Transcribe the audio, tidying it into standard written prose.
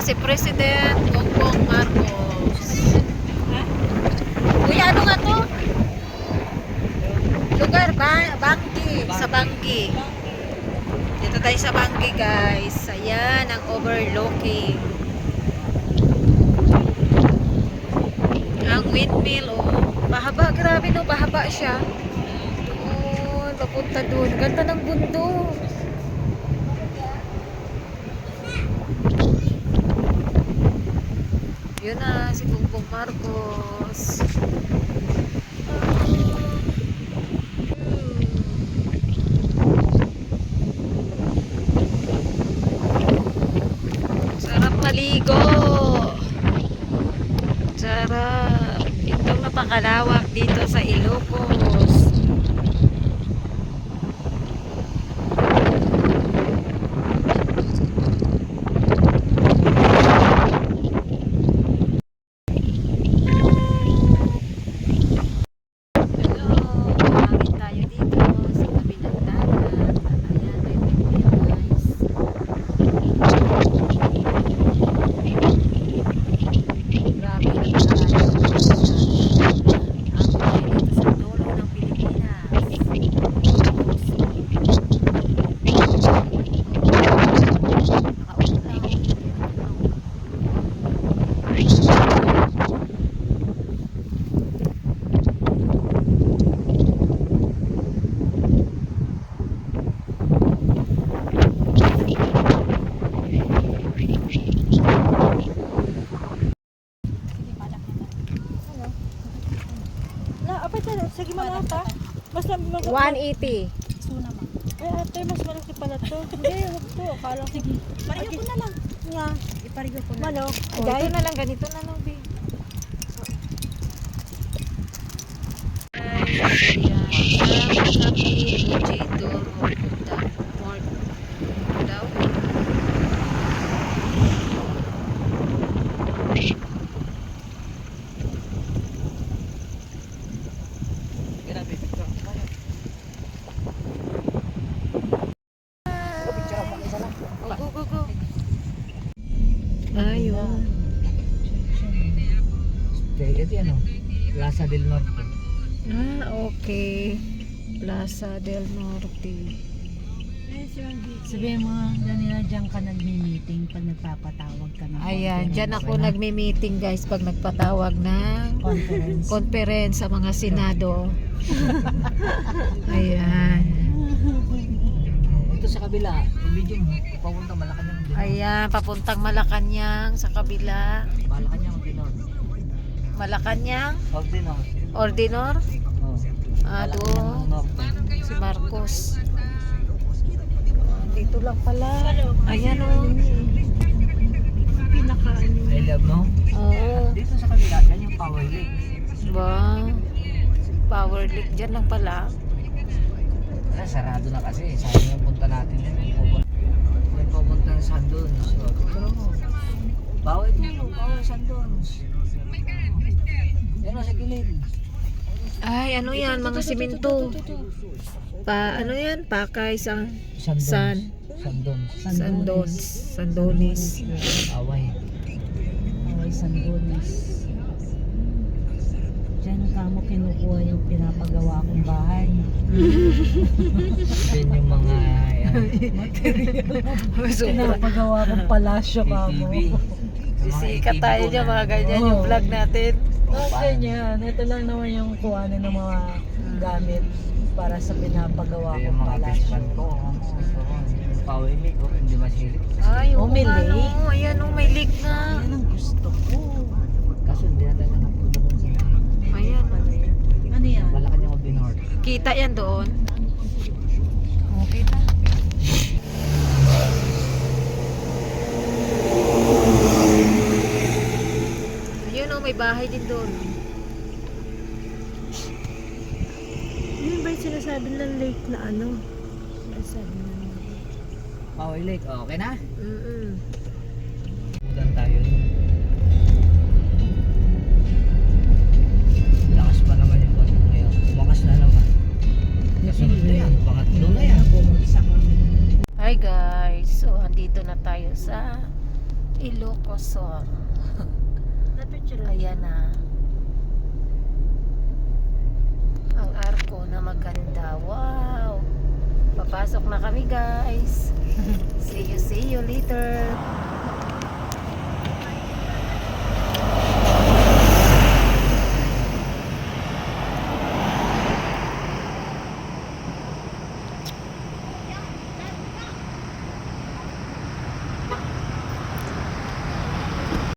si President Bongbong Marcos. Kuya, ano nga to? Lugar, Banggi. Sa Banggi. Dito tayo sa Banggi, guys. Ayan, ang overlooking. Ang windmill, oh. Bahaba, grabe no, bahaba siya. Doon, papunta doon. Ganda ng bundok. Yun na, si Bongbong Marcos. Sarap maligo. Sarap. Itong napakalawak dito sa Ilocos. Sige mga ata. Mas 180. Suna ma. Ay ate, mas malaki pala to. Hindi, huwag to. Akala ko. Sige. Parigo ko na lang. Nga. Iparigo ko na. Manok. Oh, ito na lang, ganito na lang, babe. Ayan. Happy Mojito Mort daw. Go. Ayun. Ito yan o. Plaza del Norte. Okay. Plaza del Norte. Sabihin mo, Danila, dyan ka nagmi-meeting pag nagpapatawag ka ng Ayan, dyan ako nagmi-meeting, guys, pag nagpatawag ng conference sa mga senado. Ayan. Ito sa kabila, yung video mo, papunta Malacanang. Ayan, papuntang Malacanang sa kabila. Malacanang Ordinor. Malacanang? Ordinor. Ordinor? Oh. Doon. Si Marcos. Dito lang pala. Ayan o. Pinaka-ano. I love mo? Oo. Dito sa kabila, yan yung Power Lake. Ba? Power Lake. Dyan lang pala. Sarado na kasi. Sayang yung punta natin. May pupunta ng Sandones. Pero mo, bawal niya mo. Bawal Sandones. Yan o sa gilid. Ay, ano yan? Mga simento. Ano yan? Pakay sa Sandones. Sandones. Away. Sandones. Diyan ka mo kinukuha yung pinapagawa kong bahay. Yan yung mga Pinapagawa kong palasyo ka mo. Sisikat tayo dyan, mga ganyan yung vlog natin. Ganyan. Ito lang naman yung kuhanin ng mga gamit para sa pinapagawa Ito yung kong mga best palasyo. friend ko. Yung Power Lake, hindi masilip. Ay, oo may nga, lake? no. Ayan o, may lake na. Yan ang gusto ko. Kaso hindi natin nakapunta doon sa Ayan. Ano yan? Malacanang Ordinor. Kita yan doon. Okay na. Ayun o, may bahay din doon. Yun ba yung sinasabi ng lake na ano? Sinasabi na Power Lake, okay na? Mm. Tayo. Lakas pa naman yung boses ngayon. Tumakas na naman. Kasunod na yan. Pangatlo na yan. Hi guys. So, andito na tayo sa Ilocosur. Na-picture. Ayan na. Ang arko na maganda. Wow! Papasok na kami guys. See you later.